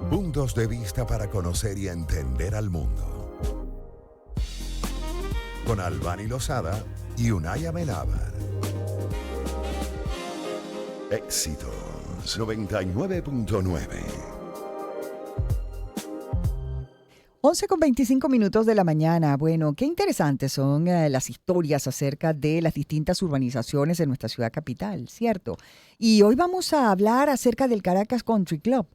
Puntos de vista para conocer y entender al mundo. Con Albany Lozada y Unay Amenábar. Éxitos 99.9. 11:25 de la mañana. Bueno, qué interesantes son las historias acerca de las distintas urbanizaciones de nuestra ciudad capital, ¿cierto? Y hoy vamos a hablar acerca del Caracas Country Club,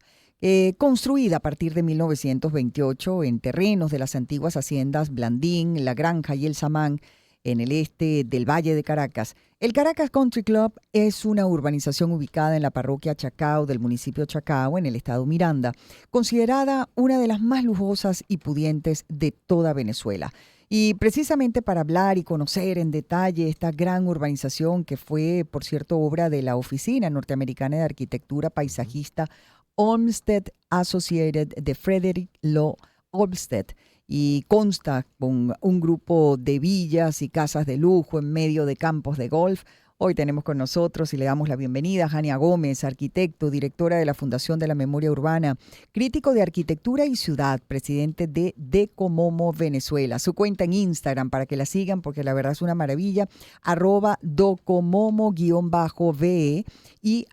construida a partir de 1928 en terrenos de las antiguas haciendas Blandín, La Granja y El Samán, en el este del Valle de Caracas. El Caracas Country Club es una urbanización ubicada en la parroquia Chacao del municipio Chacao, en el estado Miranda, considerada una de las más lujosas y pudientes de toda Venezuela. Y precisamente para hablar y conocer en detalle esta gran urbanización que fue, por cierto, obra de la Oficina Norteamericana de Arquitectura Paisajista Olmsted Associated de Frederick Law Olmsted, y consta con un grupo de villas y casas de lujo en medio de campos de golf. Hoy tenemos con nosotros y le damos la bienvenida a Jania Gómez, arquitecto, directora de la Fundación de la Memoria Urbana, crítico de arquitectura y ciudad, presidente de Decomomo Venezuela. Su cuenta en Instagram para que la sigan porque la verdad es una maravilla, @docomomo_ve y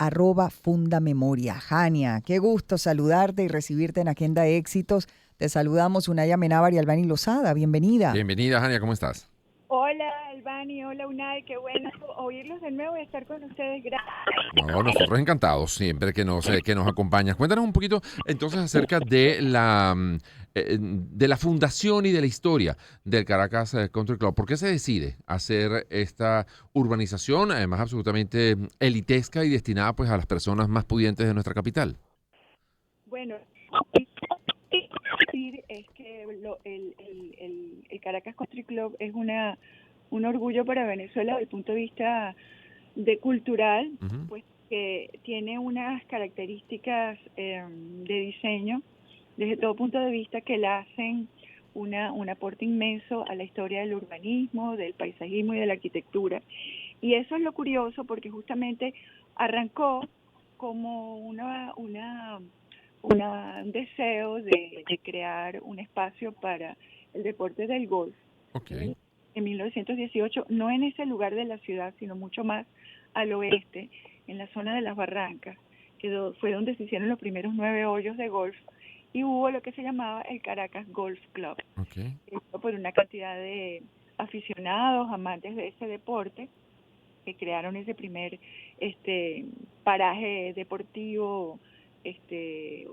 @fundamemoria. Jania, qué gusto saludarte y recibirte en Agenda Éxitos. Te saludamos Unay Amenábar y Albany Lozada. Bienvenida. Bienvenida, Jania, ¿cómo estás? Hola, Albany, hola, Unay, qué bueno oírlos de nuevo y estar con ustedes. Gracias. No, nosotros encantados siempre que nos acompañas. Cuéntanos un poquito entonces acerca de la fundación y de la historia del Caracas Country Club. ¿Por qué se decide hacer esta urbanización, además absolutamente elitesca y destinada pues a las personas más pudientes de nuestra capital? Bueno, decir es que el Caracas Country Club es un orgullo para Venezuela desde el punto de vista de cultural, pues que tiene unas características de diseño desde todo punto de vista que la hacen un aporte inmenso a la historia del urbanismo, del paisajismo y de la arquitectura. Y eso es lo curioso porque justamente arrancó como un deseo de crear un espacio para el deporte del golf. Okay. En 1918, no en ese lugar de la ciudad, sino mucho más al oeste, en la zona de las Barrancas, que fue donde se hicieron los primeros 9 hoyos de golf, y hubo lo que se llamaba el Caracas Golf Club. Okay. Por una cantidad de aficionados, amantes de ese deporte, que crearon ese primer paraje deportivo, que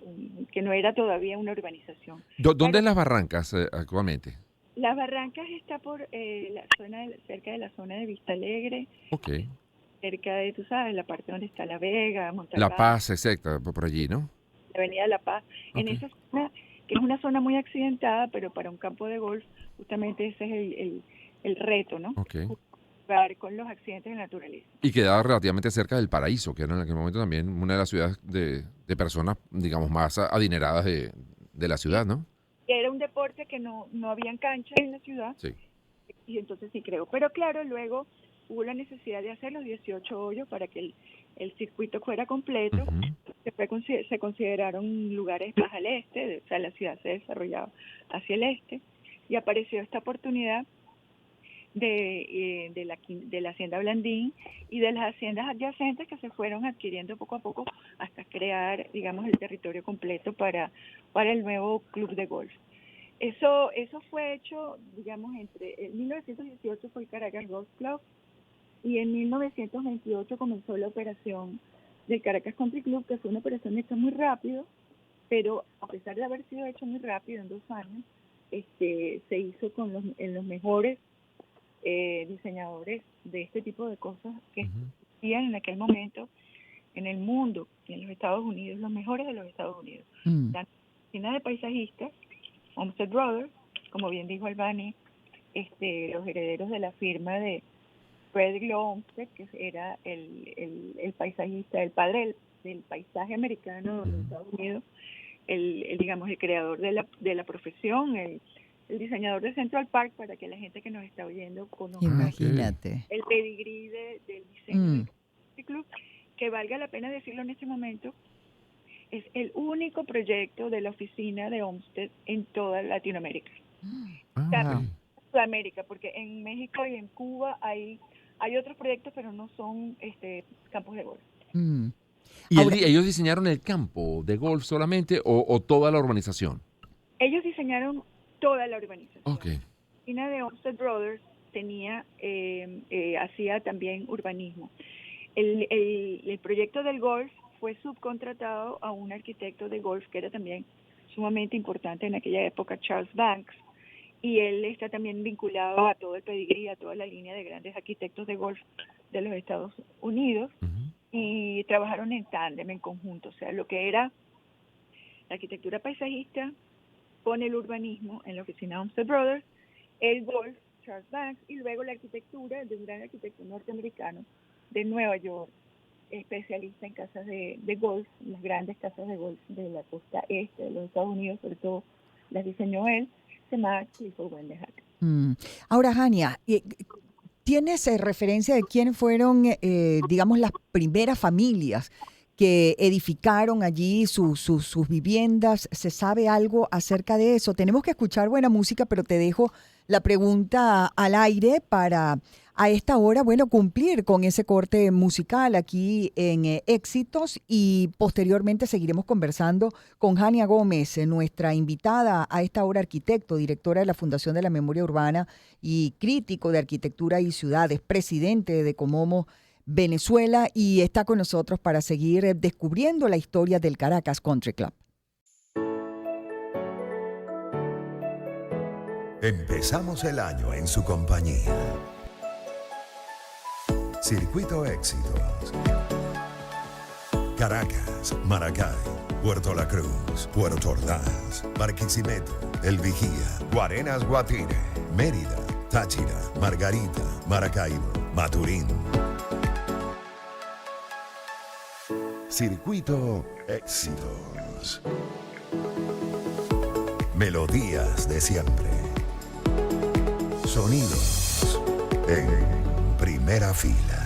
no era todavía una urbanización. ¿Dónde es Las Barrancas actualmente? Las Barrancas está por cerca de la zona de Vista Alegre, Okay. cerca de, tú sabes, la parte donde está La Vega, La Montalbán, Paz, exacto, por allí, ¿no? la Avenida La Paz, en Okay. esa zona, que es una zona muy accidentada, pero para un campo de golf, justamente ese es el reto, ¿no? Okay. Jugar con los accidentes de naturaleza. Y quedaba relativamente cerca del Paraíso, que era en aquel momento también una de las ciudades de personas, digamos, más adineradas de la ciudad, ¿no? Era un deporte que no habían canchas en la ciudad, Sí. y entonces sí creo. Pero claro, luego hubo la necesidad de hacer los 18 hoyos para que el circuito fuera completo. Se consideraron lugares más al este, o sea, la ciudad se desarrollaba hacia el este, y apareció esta oportunidad de la hacienda Blandín y de las haciendas adyacentes que se fueron adquiriendo poco a poco hasta crear, digamos, el territorio completo para el nuevo club de golf. Eso fue hecho, digamos, en 1918 fue el Caracas Golf Club y en 1928 comenzó la operación del Caracas Country Club, que fue una operación hecha muy rápido, pero a pesar de haber sido hecho muy rápido en 2 años, se hizo en los mejores diseñadores de este tipo de cosas que existían en aquel momento en el mundo, en los Estados Unidos, los mejores de los Estados Unidos. La oficina de paisajistas, Olmsted Brothers, como bien dijo Albany, los herederos de la firma de Frederick Law Olmsted, que era el paisajista, el padre del paisaje americano de los Estados Unidos, digamos, el creador de la profesión, el diseñador de Central Park, para que la gente que nos está oyendo conozca. Imagínate. El pedigrí del diseño del club, que valga la pena decirlo en este momento, es el único proyecto de la oficina de Olmsted en toda Latinoamérica. Ah, ok. Sudamérica, porque en México y en Cuba hay otros proyectos, pero no son campos de golf. Mm. ¿Y Ahora, ellos diseñaron el campo de golf solamente o toda la urbanización? Ellos diseñaron toda la urbanización. Ok. La oficina de Olmsted Brothers hacía también urbanismo. El proyecto del golf fue subcontratado a un arquitecto de golf que era también sumamente importante en aquella época, Charles Banks, y él está también vinculado a todo el pedigrí, a toda la línea de grandes arquitectos de golf de los Estados Unidos, Ujú. y trabajaron en tándem, en conjunto, o sea, lo que era la arquitectura paisajista con el urbanismo en la oficina Olmsted Brothers, el golf, Charles Banks, y luego la arquitectura de un gran arquitecto norteamericano de Nueva York, especialista en casas de golf, las grandes casas de golf de la costa este de los Estados Unidos, sobre todo las diseñó él, se llama Clifford Wendehack. ahora, Hania, ¿tienes referencia de quiénes fueron, digamos, las primeras familias que edificaron allí sus viviendas? ¿Se sabe algo acerca de eso? Tenemos que escuchar buena música, pero te dejo la pregunta al aire para a esta hora, bueno, cumplir con ese corte musical aquí en Éxitos, y posteriormente seguiremos conversando con Hania Gómez, nuestra invitada a esta hora, arquitecto, directora de la Fundación de la Memoria Urbana y crítico de arquitectura y ciudades, presidente de Comomo Venezuela, y está con nosotros para seguir descubriendo la historia del Caracas Country Club. Empezamos el año en su compañía. Circuito Éxitos. Caracas, Maracay, Puerto La Cruz, Puerto Ordaz, Barquisimeto, El Vigía, Guarenas, Guatire, Mérida, Táchira, Margarita, Maracaibo, Maturín. Circuito Éxitos. Melodías de siempre. Sonidos en primera fila.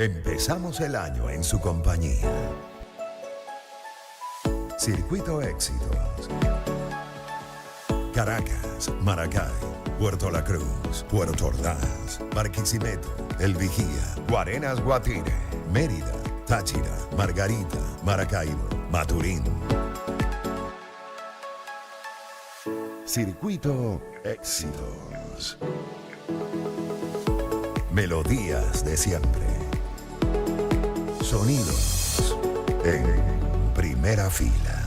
Empezamos el año en su compañía. Circuito Éxitos. Caracas, Maracay, Puerto La Cruz, Puerto Ordaz, Barquisimeto, El Vigía, Guarenas Guatire, Mérida, Táchira, Margarita, Maracaibo, Maturín. Circuito Éxitos. Melodías de siempre. Sonidos en primera fila.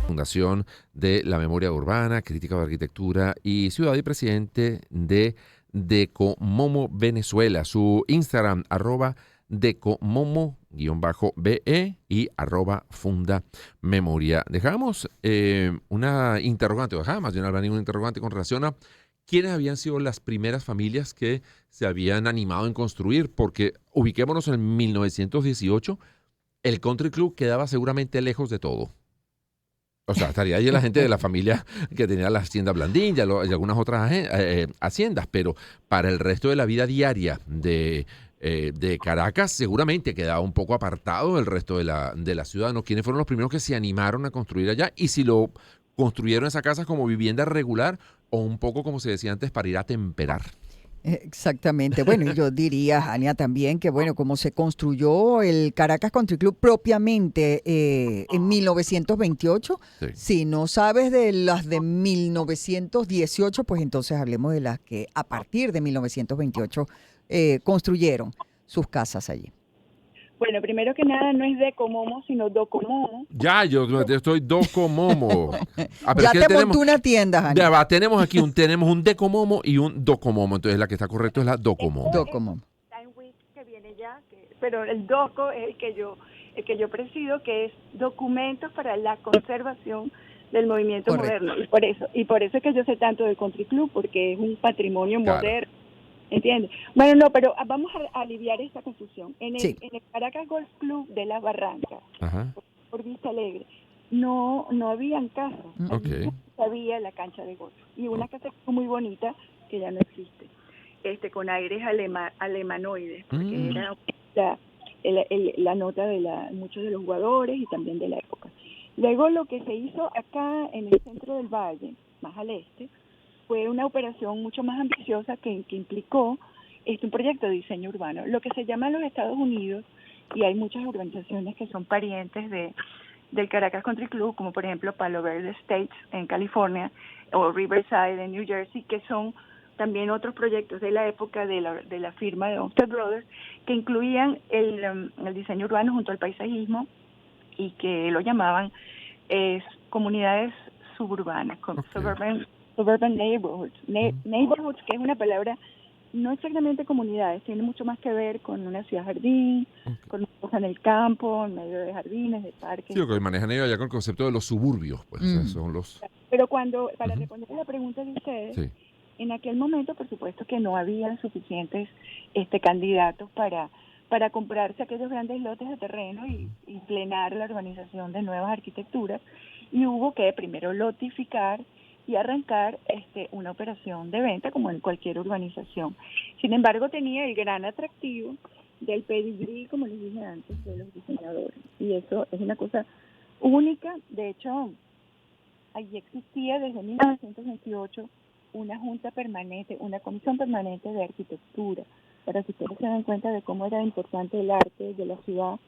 Fundación de la Memoria Urbana, Crítica de Arquitectura y Ciudad y presidente de Decomomo Venezuela. Su Instagram, @Decomomo_BE y @Funda Memoria. Dejamos una interrogante, más bien habrá ninguna interrogante con relación a quiénes habían sido las primeras familias que se habían animado en construir, porque ubiquémonos en 1918, el Country Club quedaba seguramente lejos de todo. O sea, estaría ahí la gente de la familia que tenía la hacienda Blandín y algunas otras haciendas, pero para el resto de la vida diaria de Caracas seguramente quedaba un poco apartado del resto de la ciudad, ¿no? ¿Quiénes fueron los primeros que se animaron a construir allá? Y si lo construyeron esa casa como vivienda regular o un poco, como se decía antes, para ir a temperar. Exactamente. Bueno, y yo diría, Jania, también que, bueno, como se construyó el Caracas Country Club propiamente en 1928, Sí. si no sabes de las de 1918, pues entonces hablemos de las que a partir de 1928 construyeron sus casas allí. Bueno, primero que nada no es Decomomo, sino Docomomo. Ya, yo estoy Docomomo. Ah, pero Ya es que te tenemos, montó una tienda, Jania. ya va, tenemos un Decomomo y un Docomomo. Entonces la que está correcto es la Docomomo. Docomomo. Time que viene ya, pero el DOCO es el que yo presido, que es Documentos para la Conservación del Movimiento Correcto. Moderno. Y por eso es que yo sé tanto del Country Club, porque es un patrimonio Claro. moderno. ¿Entiendes? Bueno, no, pero vamos a aliviar esta confusión. En el Caracas Golf Club de Las Barrancas, Ajá. por Vista Alegre, no habían casas. Ok. Había la cancha de golf. Y una casa muy bonita que ya no existe. Con aires alemanoides, porque era la nota de muchos de los jugadores y también de la época. Luego lo que se hizo acá en el centro del valle, más al este, fue una operación mucho más ambiciosa que implicó un proyecto de diseño urbano. Lo que se llama en los Estados Unidos, y hay muchas organizaciones que son parientes del Caracas Country Club, como por ejemplo Palo Verde Estates en California o Riverside en New Jersey, que son también otros proyectos de la época de la firma de Olmsted Brothers, que incluían el diseño urbano junto al paisajismo y que lo llamaban comunidades suburbanas, suburban neighborhoods. Neighborhoods, que es una palabra, no exactamente comunidades, tiene mucho más que ver con una ciudad jardín, con una cosa en el campo, en medio de jardines, de parques. Sí, lo que manejan ellos allá con el concepto de los suburbios, pues, o sea, son los... Pero para responder a la pregunta de ustedes, Sí. en aquel momento, por supuesto que no había suficientes candidatos para comprarse aquellos grandes lotes de terreno y plenar la urbanización de nuevas arquitecturas, y hubo que primero lotificar y arrancar una operación de venta como en cualquier urbanización. Sin embargo, tenía el gran atractivo del pedigrí, como les dije antes, de los diseñadores. Y eso es una cosa única. De hecho, allí existía desde 1928 una junta permanente, una comisión permanente de arquitectura, para que ustedes se den cuenta de cómo era importante el arte de la ciudad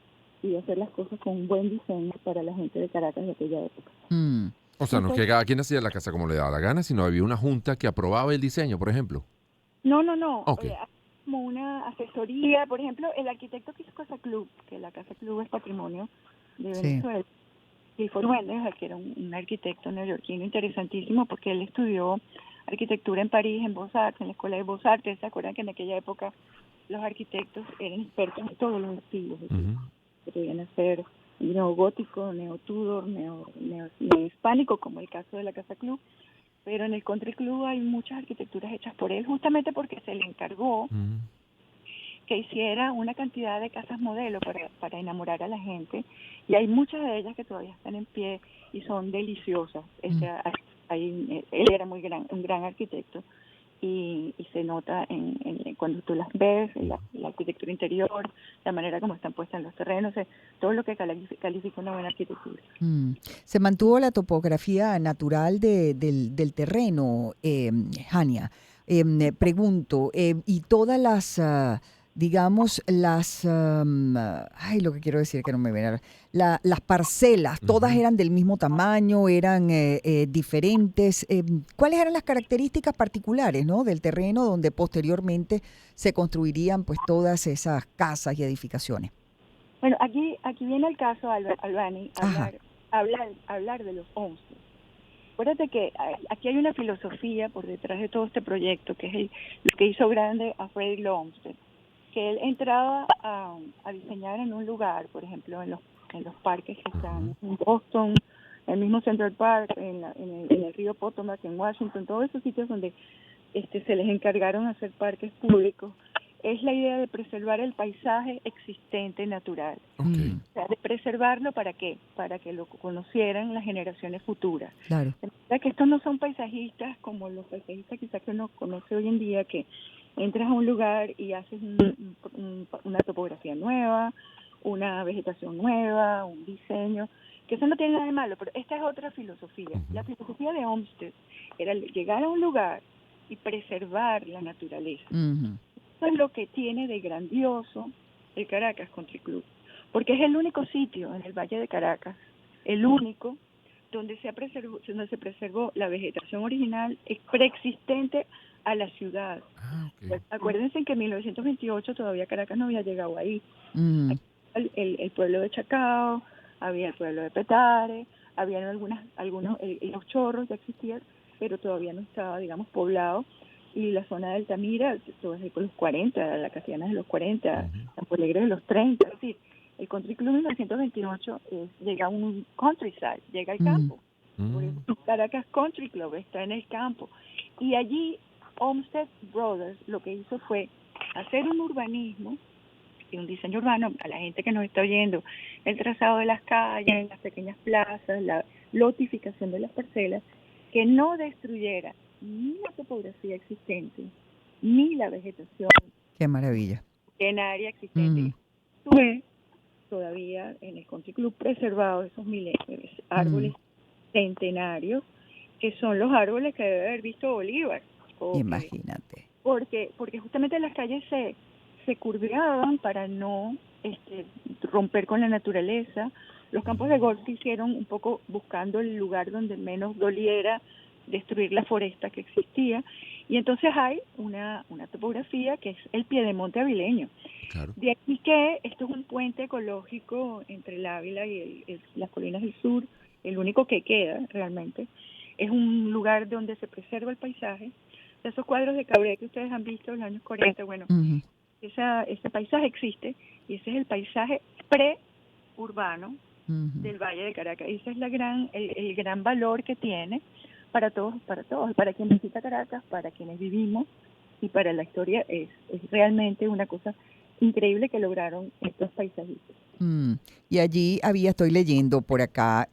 y de hacer las cosas con un buen diseño para la gente de Caracas de aquella época. O sea, no es que cada quien hacía la casa como le daba la gana, sino había una junta que aprobaba el diseño, por ejemplo. No. Okay. Como una asesoría, por ejemplo, el arquitecto que hizo Casa Club, que la Casa Club es patrimonio de Venezuela, Clifford Wendell, que era un arquitecto neoyorquino interesantísimo, porque él estudió arquitectura en París, en Beaux-Arts, en la Escuela de Beaux-Arts. ¿Se acuerdan que en aquella época los arquitectos eran expertos en todos los estilos? Que podían hacer neogótico, neotudor, neohispánico, como el caso de la Casa Club. Pero en el Country Club hay muchas arquitecturas hechas por él, justamente porque se le encargó que hiciera una cantidad de casas modelo para enamorar a la gente, y hay muchas de ellas que todavía están en pie y son deliciosas. Él era un gran arquitecto, y se nota cuando tú las ves, la arquitectura interior, la manera como están puestas en los terrenos, todo lo que califica una buena arquitectura. Se mantuvo la topografía natural del terreno, Jania. Pregunto, y todas las, digamos, lo que quiero decir que no me ven, las parcelas, todas eran del mismo tamaño, eran diferentes. ¿Cuáles eran las características particulares, ¿no?, del terreno donde posteriormente se construirían pues todas esas casas y edificaciones? Bueno, aquí viene el caso, Albany, hablar de los Olmsted. Acuérdate que aquí hay una filosofía por detrás de todo este proyecto, que es lo que hizo grande a Frederick Law Olmsted, que él entraba a diseñar en un lugar, por ejemplo, en los parques que están en Boston, el mismo Central Park, en el río Potomac, en Washington, todos esos sitios donde se les encargaron hacer parques públicos. Es la idea de preservar el paisaje existente natural. Okay. O sea, de preservarlo, ¿para qué? Para que lo conocieran las generaciones futuras. Claro. De manera que estos no son paisajistas como los paisajistas quizás que uno conoce hoy en día, que entras a un lugar y haces una topografía nueva, una vegetación nueva, un diseño, que eso no tiene nada de malo, pero esta es otra filosofía. La filosofía de Olmsted era llegar a un lugar y preservar la naturaleza. Eso es lo que tiene de grandioso el Caracas Country Club, porque es el único sitio en el Valle de Caracas, el único donde se preservó la vegetación original preexistente a la ciudad. Pues, acuérdense que en 1928 todavía Caracas no había llegado ahí. El pueblo de Chacao, había el pueblo de Petare, habían algunos los Chorros ya existían, pero todavía no estaba, digamos, poblado. Y la zona de Altamira, todo es con los 40, la Castellana de los 40, Campo Alegre de los 30, es decir, el Country Club en 1928 llega a un countryside, llega al campo. Por eso Caracas Country Club está en el campo. Y allí Olmsted Brothers lo que hizo fue hacer un urbanismo y un diseño urbano a la gente que nos está oyendo, el trazado de las calles, las pequeñas plazas, la lotificación de las parcelas, que no destruyera ni la topografía existente, ni la vegetación. Qué maravilla. En área existente. Tuve todavía en el Country Club preservado esos árboles centenarios, que son los árboles que debe haber visto Bolívar. Imagínate. Porque justamente las calles se curveaban para no romper con la naturaleza. Los campos de golf se hicieron un poco buscando el lugar donde menos doliera destruir la foresta que existía, Y entonces hay una topografía que es el piedemonte avileño. Claro. De aquí que esto es un puente ecológico entre el Ávila y las colinas del sur, el único que queda realmente. Es un lugar donde se preserva el paisaje. Esos cuadros de Cabré que ustedes han visto en los años 40, bueno, Ujú. ese paisaje existe y ese es el paisaje preurbano Ujú. del Valle de Caracas. Ese es el gran valor que tiene para todos, para quien visita Caracas, para quienes vivimos y para la historia. Es realmente una cosa increíble que lograron estos paisajistas. Mm. Y allí estoy leyendo por acá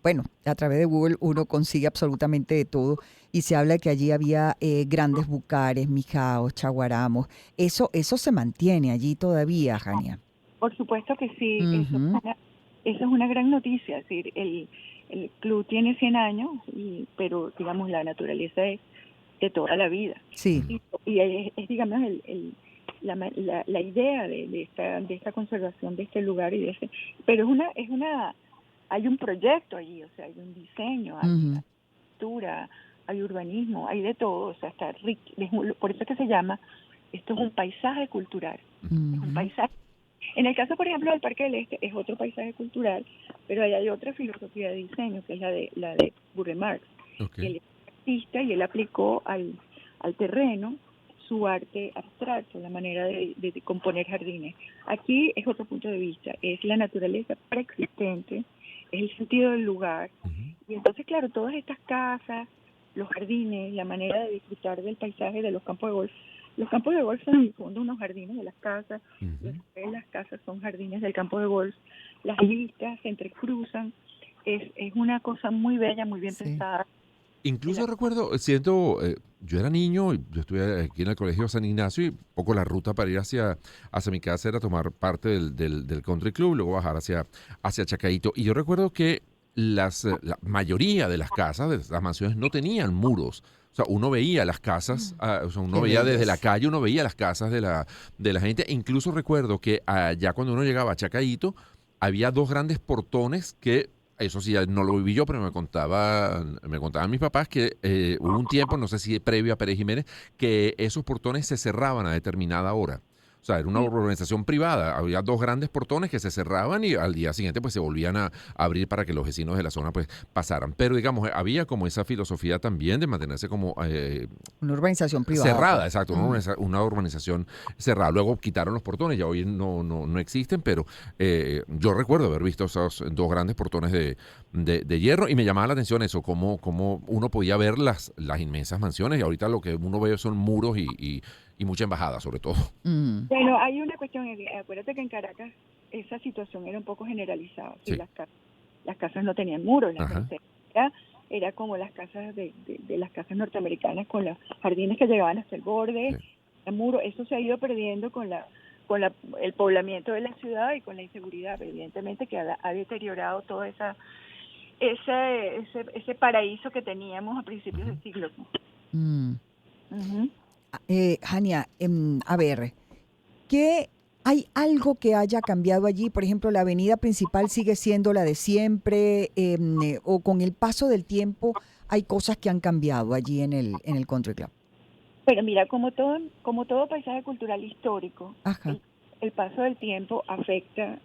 bueno, a través de Google uno consigue absolutamente de todo y se habla de que allí había grandes bucares, mijaos, chaguaramos. Eso se mantiene allí todavía, Jania. Por supuesto que sí, Ujú. eso es una gran noticia. Es decir, el club tiene 100 años, pero digamos la naturaleza es de toda la vida. Sí. Y digamos, la idea de esta conservación de este lugar pero hay un proyecto allí, o sea, hay un diseño, hay Ujú. arquitectura, hay urbanismo, hay de todo, o sea, está rico, por eso es que se llama, esto es un paisaje cultural, es un Ujú. paisaje. En el caso, por ejemplo, del Parque del Este, es otro paisaje cultural, pero ahí hay otra filosofía de diseño, que es la de Burle Marx. Ok. Él es artista y él aplicó al terreno su arte abstracto, la manera de componer jardines. Aquí es otro punto de vista, es la naturaleza preexistente, es el sentido del lugar. Ujú. Y entonces, claro, todas estas casas, los jardines, la manera de disfrutar del paisaje de los campos de golf. Los campos de golf son en el fondo unos jardines de las casas, Ujú. las casas son jardines del campo de golf, las vistas se entrecruzan, es una cosa muy bella, muy bien Sí. pensada. Incluso recuerdo, yo era niño, y yo estuve aquí en el Colegio San Ignacio y un poco la ruta para ir hacia mi casa era tomar parte del country club, luego bajar hacia Chacaíto. Y yo recuerdo que la mayoría de las casas, de las mansiones, no tenían muros. O sea, uno veía las casas, o sea, uno Qué veía desde la bellos. calle, uno veía las casas de la gente. E incluso recuerdo que allá cuando uno llegaba a Chacaíto, había dos grandes portones que eso sí, no lo viví yo, pero me contaban mis papás que hubo un tiempo, no sé si previo a Pérez Jiménez, que esos portones se cerraban a determinada hora. O sea, era una Sí, organización privada. Había dos grandes portones que se cerraban y al día siguiente pues se volvían a abrir para que los vecinos de la zona pues pasaran. Pero digamos, había como esa filosofía también de mantenerse como Una urbanización privada, cerrada, pues. exacto, una urbanización cerrada. Luego quitaron los portones, ya hoy no existen, pero yo recuerdo haber visto esos dos grandes portones de hierro y me llamaba la atención eso, cómo uno podía ver las inmensas mansiones y ahorita lo que uno ve son muros y mucha embajada sobre todo. Mm. bueno, hay una cuestión, acuérdate que en Caracas esa situación era un poco generalizada, ¿sí? Sí, Las casas no tenían muros, ajá, era como las casas de las casas norteamericanas con los jardines que llegaban hasta el sí. borde, el muro. Eso se ha ido perdiendo con el poblamiento de la ciudad y con la inseguridad, evidentemente, que ha deteriorado todo ese paraíso que teníamos a principios Ujú. del siglo. Mm. Ujú. Jania, a ver, ¿qué hay algo que haya cambiado allí? Por ejemplo, la avenida principal sigue siendo la de siempre, o con el paso del tiempo hay cosas que han cambiado allí en el Country Club. Pero mira, como todo paisaje cultural histórico, Ajá. el paso del tiempo afecta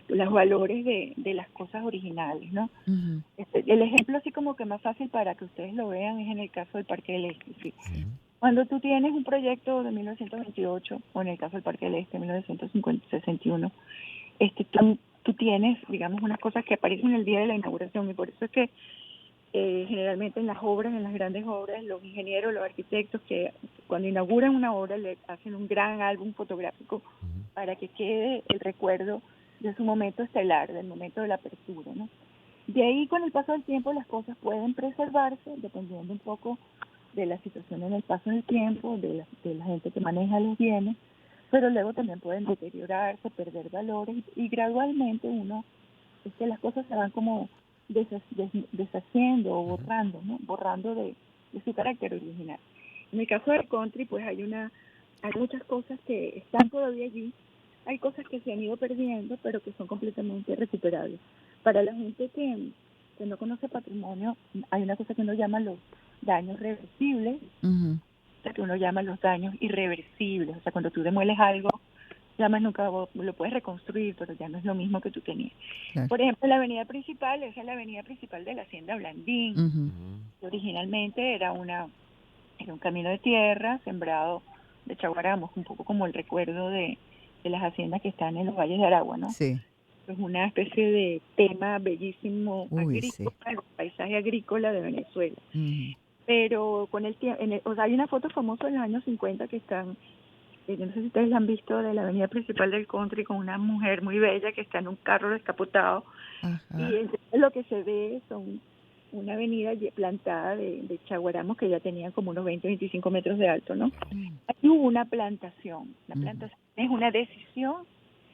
los valores de las cosas originales, ¿no? Ujú. El ejemplo así como que más fácil para que ustedes lo vean es en el caso del Parque del Este. ¿Sí? Ujú. Cuando tú tienes un proyecto de 1928, o en el caso del Parque del Este, 1961, tú tienes, digamos, unas cosas que aparecen el día de la inauguración, y por eso es que generalmente en las grandes obras, los ingenieros, los arquitectos que cuando inauguran una obra le hacen un gran álbum fotográfico Ujú. para que quede el recuerdo de su momento estelar, del momento de la apertura, ¿no? De ahí, con el paso del tiempo, las cosas pueden preservarse, dependiendo un poco de la situación en el paso del tiempo, de la gente que maneja los bienes, pero luego también pueden deteriorarse, perder valores, y gradualmente es que las cosas se van como deshaciendo o Ujú. borrando, ¿no? Borrando de su carácter original. En el caso del country, pues hay muchas cosas que están todavía allí, hay cosas que se han ido perdiendo, pero que son completamente recuperables. Para la gente que no conoce patrimonio, hay una cosa que uno llama daños reversibles, Ujú. que uno llama los daños irreversibles. O sea, cuando tú demueles algo, llamas nunca lo puedes reconstruir, pero ya no es lo mismo que tú tenías. Claro. Por ejemplo, la avenida principal, esa es la avenida principal de la Hacienda Blandín. Ujú. Originalmente era un camino de tierra sembrado de chaguaramos, un poco como el recuerdo de las haciendas que están en los valles de Aragua, ¿no? Sí. Es una especie de tema bellísimo Uy, agrícola, sí. el paisaje agrícola de Venezuela. Ujú. Pero con el tiempo, o sea, hay una foto famosa en los años 50 que están, yo no sé si ustedes la han visto, de la avenida principal del country con una mujer muy bella que está en un carro descapotado. Ajá. Y lo que se ve son una avenida plantada de chaguaramos que ya tenían como unos 20, 25 metros de alto, ¿no? Aquí hubo una plantación. La plantación es una decisión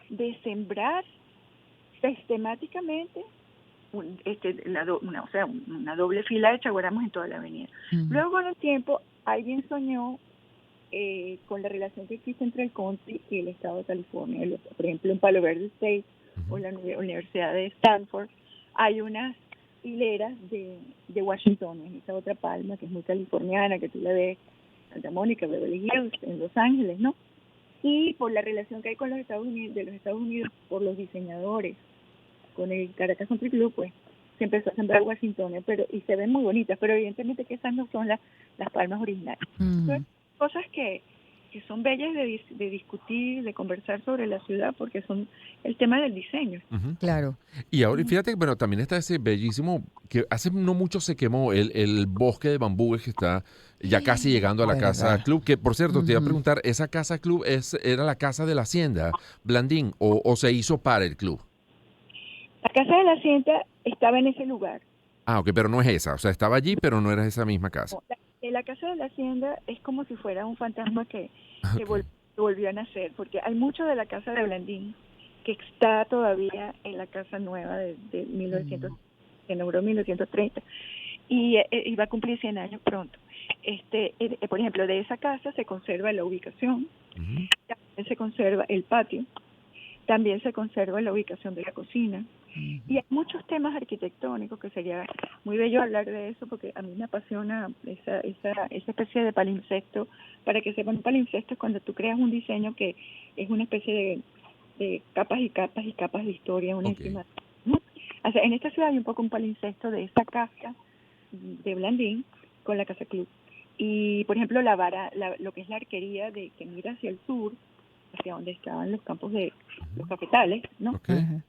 de sembrar sistemáticamente una doble fila de chaguaramos en toda la avenida. Ujú. Luego, con el tiempo, alguien soñó con la relación que existe entre el country y el estado de California. Por ejemplo, en Palo Verde State o la Universidad de Stanford hay unas hileras de Washington, en esa otra palma que es muy californiana, que tú la ves en Santa Mónica, Beverly Hills, en Los Ángeles, ¿no? Y por la relación que hay con los Estados Unidos, por los diseñadores, con el Caracas Country Club, pues se empezó a sembrar Washington, y se ven muy bonitas, pero evidentemente que esas no son las palmas originales. Ujú. Entonces, cosas que son bellas de discutir, de conversar sobre la ciudad, porque son el tema del diseño. Ujú. Claro. Y ahora, fíjate que bueno, también está ese bellísimo, que hace no mucho se quemó el bosque de bambúes que está ya casi llegando a la ¿Verdad? casa club, que por cierto, te iba a Ujú. preguntar, ¿esa casa club era la casa de la hacienda Blandín o se hizo para el club? La Casa de la Hacienda estaba en ese lugar. Ah, ok, pero no es esa, o sea, estaba allí, pero no era esa misma casa. La Casa de la Hacienda es como si fuera un fantasma que Ok. volvió a nacer, porque hay mucho de la Casa de Blandín que está todavía en la casa nueva de 1900, que inauguró en 1930, y va a cumplir 100 años pronto. Por ejemplo, de esa casa se conserva la ubicación, Ujú. también se conserva el patio, también se conserva la ubicación de la cocina. Y hay muchos temas arquitectónicos que sería muy bello hablar de eso, porque a mí me apasiona esa especie de palimpsesto. Para que sepan, un palimpsesto es cuando tú creas un diseño que es una especie de capas y capas y capas de historia una Ok. encima, ¿no? O sea, en esta ciudad hay un poco un palimpsesto de esta casa de Blandín con la Casa Club. Y, por ejemplo, lo que es la arquería que mira hacia el sur, hacia donde estaban los campos de los cafetales, ¿no? Ok. Ajá.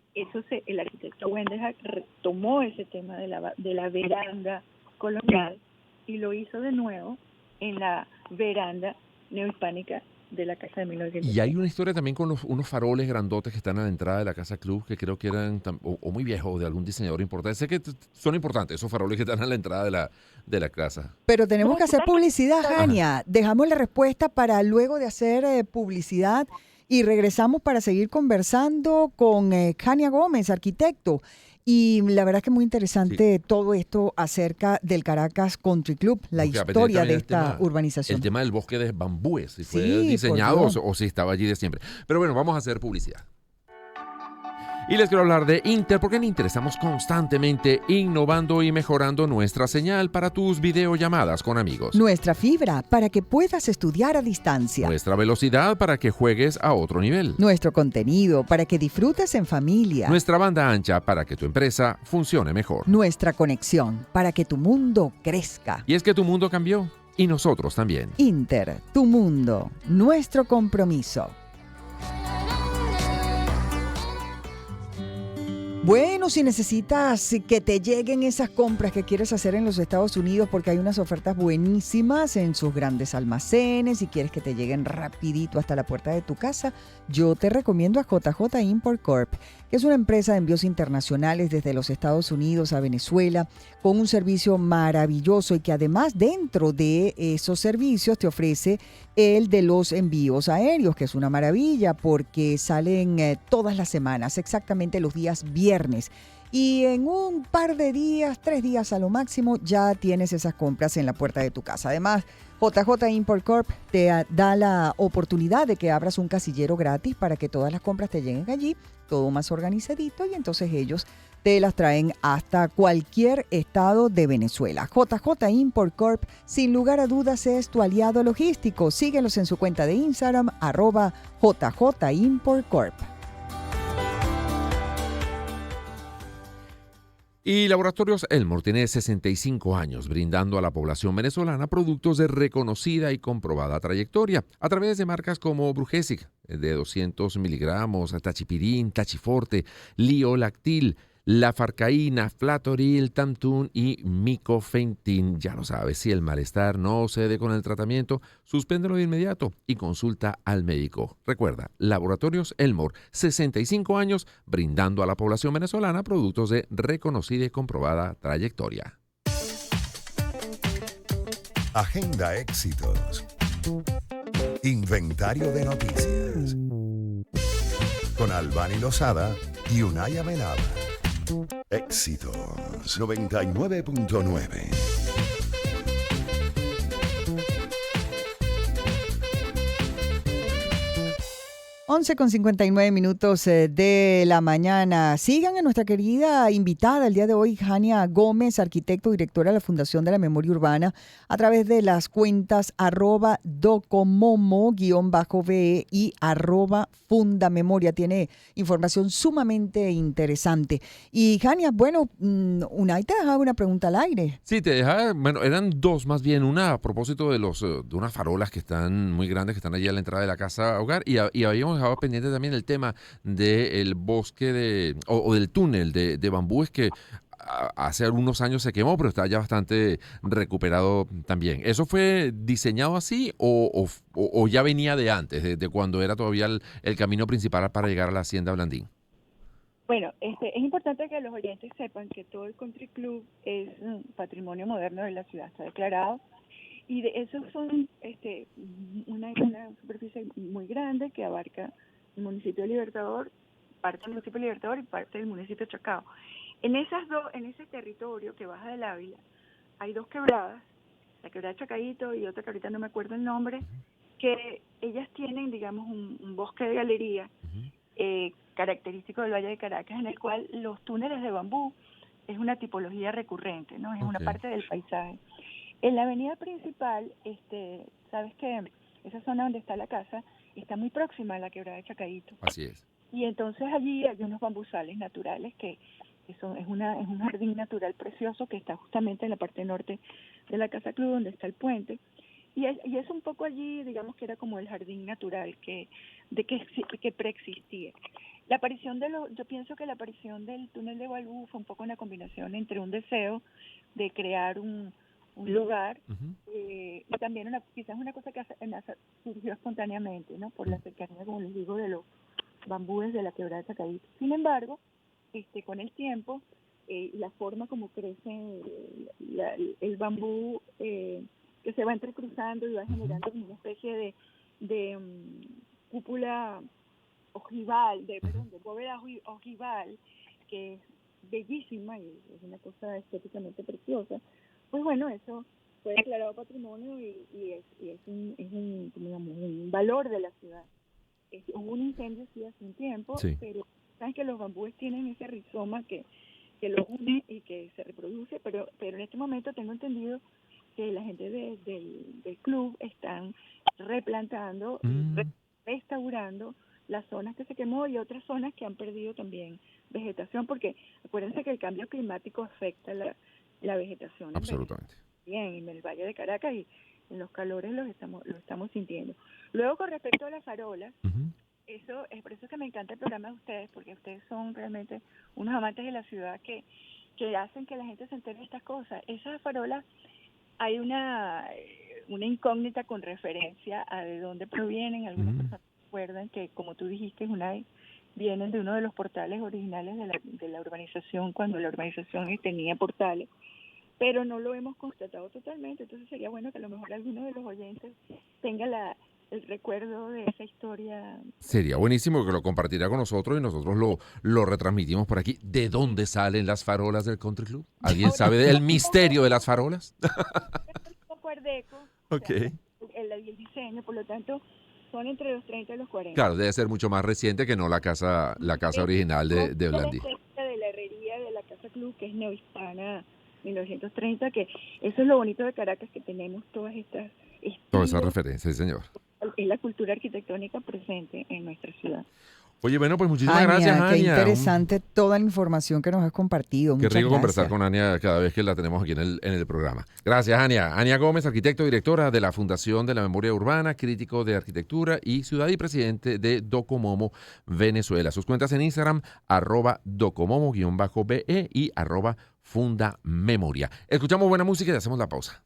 El arquitecto Wendejack retomó ese tema de la veranda colonial y lo hizo de nuevo en la veranda neohispánica de la casa de 1900. Y hay una historia también con unos faroles grandotes que están a la entrada de la casa club, que creo que eran o muy viejos o de algún diseñador importante. Sé que son importantes esos faroles que están a la entrada de la casa. Pero tenemos que hacer publicidad, Ajá. Jania. Dejamos la respuesta para luego de hacer publicidad y regresamos para seguir conversando con Jania Gómez, arquitecto. Y la verdad es que muy interesante todo esto acerca del Caracas Country Club, la Porque apetece historia también de el esta tema- urbanización. El tema del bosque de bambúes, si fue Sí, por diseñado Dios. o si estaba allí de siempre. Pero bueno, vamos a hacer publicidad. Y les quiero hablar de Inter, porque en Inter estamos constantemente innovando y mejorando nuestra señal para tus videollamadas con amigos. Nuestra fibra para que puedas estudiar a distancia. Nuestra velocidad para que juegues a otro nivel. Nuestro contenido para que disfrutes en familia. Nuestra banda ancha para que tu empresa funcione mejor. Nuestra conexión para que tu mundo crezca. Y es que tu mundo cambió y nosotros también. Inter, tu mundo, nuestro compromiso. Bueno, si necesitas que te lleguen esas compras que quieres hacer en los Estados Unidos, porque hay unas ofertas buenísimas en sus grandes almacenes y quieres que te lleguen rapidito hasta la puerta de tu casa, yo te recomiendo a JJ Import Corp, que es una empresa de envíos internacionales desde los Estados Unidos a Venezuela, con un servicio maravilloso y que además dentro de esos servicios te ofrece el de los envíos aéreos, que es una maravilla porque salen todas las semanas, exactamente los días viernes viernes. Y en un par de días, 3 días a lo máximo, ya tienes esas compras en la puerta de tu casa. Además, JJ Import Corp te da la oportunidad de que abras un casillero gratis para que todas las compras te lleguen allí, todo más organizadito, y entonces ellos te las traen hasta cualquier estado de Venezuela. JJ Import Corp, sin lugar a dudas, es tu aliado logístico. Síguelos en su cuenta de Instagram, @JJ Import Corp. Y Laboratorios Elmore tiene 65 años brindando a la población venezolana productos de reconocida y comprobada trayectoria a través de marcas como Brugesic de 200 miligramos, Tachipirín, Tachiforte, Liolactil, Lafarcaína, Flatoril, Tamtun y Micofentin. Ya lo sabes, si el malestar no cede con el tratamiento, suspéndelo de inmediato y consulta al médico. Recuerda, Laboratorios Elmore, 65 años brindando a la población venezolana productos de reconocida y comprobada trayectoria. Agenda éxitos. Inventario de noticias. Con Albany Lozada y Unay Amenábar. Éxitos 99.9. 11:59 de la mañana. Sigan a nuestra querida invitada el día de hoy, Jania Gómez, arquitecto, directora de la Fundación de la Memoria Urbana, a través de las cuentas @docomomo_ve y @fundamemoria. Tiene información sumamente interesante. Y Jania, bueno, Unay te dejaba una pregunta al aire. Sí, te dejaba, bueno, eran dos más bien. Una a propósito de de unas farolas que están muy grandes, que están allí a la entrada de la casa hogar, y habíamos dejado pendiente también el tema del bosque o del túnel de bambúes que hace algunos años se quemó, pero está ya bastante recuperado también. ¿Eso fue diseñado así o ya venía de antes, de cuando era todavía el camino principal para llegar a la Hacienda Blandín? Bueno, es importante que los oyentes sepan que todo el Country Club es patrimonio moderno de la ciudad, está declarado. Y de esos son una superficie muy grande que abarca el municipio de Libertador, parte del municipio de Libertador y parte del municipio de Chacao. En ese territorio que baja del Ávila, hay dos quebradas, la quebrada de Chacaíto y otra que ahorita no me acuerdo el nombre, que ellas tienen, digamos, un bosque de galería característico del Valle de Caracas, en el cual los túneles de bambú es una tipología recurrente, ¿no? Es una parte del paisaje. En la avenida principal, sabes que esa zona donde está la casa está muy próxima a la quebrada de Chacaíto. Así es. Y entonces allí hay unos bambusales naturales es un jardín natural precioso que está justamente en la parte norte de la Casa Club, donde está el puente. Y es un poco allí, digamos que era como el jardín natural que preexistía. La aparición yo pienso que la aparición del túnel de bambú fue un poco una combinación entre un deseo de crear un lugar y también quizás una cosa que surgió espontáneamente, ¿no? Por la cercanía, como les digo, de los bambúes de la quebrada de Chacaíto. Sin embargo, con el tiempo, la forma como crece el bambú que se va entrecruzando y va generando una especie de cúpula ojival, de bóveda ojival, que es bellísima y es una cosa estéticamente preciosa. Pues bueno, eso fue declarado patrimonio y es un valor de la ciudad. Hubo un incendio sí hace un tiempo, sí, pero saben que los bambúes tienen ese rizoma que los une y que se reproduce, pero en este momento tengo entendido que la gente del club están replantando y restaurando las zonas que se quemó y otras zonas que han perdido también vegetación, porque acuérdense que el cambio climático afecta la vegetación. Absolutamente. En el Valle de Caracas y en los calores lo estamos sintiendo. Luego, con respecto a las farolas, eso es por eso que me encanta el programa de ustedes, porque ustedes son realmente unos amantes de la ciudad que hacen que la gente se entere de estas cosas. Esas farolas, hay una incógnita con referencia a de dónde provienen. Algunas personas recuerdan que, como tú dijiste, vienen de uno de los portales originales de la urbanización, cuando la urbanización tenía portales, pero no lo hemos constatado totalmente. Entonces sería bueno que a lo mejor alguno de los oyentes tenga la el recuerdo de esa historia. Sería buenísimo que lo compartiera con nosotros y nosotros lo retransmitimos por aquí. ¿De dónde salen las farolas del Country Club? ¿Alguien sabe del misterio de las farolas? Un poco art deco, o Ok. sea, el diseño, por lo tanto, son entre los 30 y los 40. Claro, debe ser mucho más reciente que no la casa original de Blandí. La estética de la herrería de la Casa Club, que es neohispana 1930, que eso es lo bonito de Caracas, que tenemos todas estas Toda esa estilos, referencia, sí, señor. es la cultura arquitectónica presente en nuestra ciudad. Oye, bueno, pues muchísimas Ania, gracias, qué Ania. interesante toda la información que nos has compartido. Qué Muchas rico conversar gracias. con Ania cada vez que la tenemos aquí en el programa. Gracias, Ania. Ania Gómez, arquitecto, directora de la Fundación de la Memoria Urbana, crítico de arquitectura y ciudad y presidente de Docomomo Venezuela. Sus cuentas en Instagram, @docomomo_be y @fundamemoria. Escuchamos buena música y hacemos la pausa.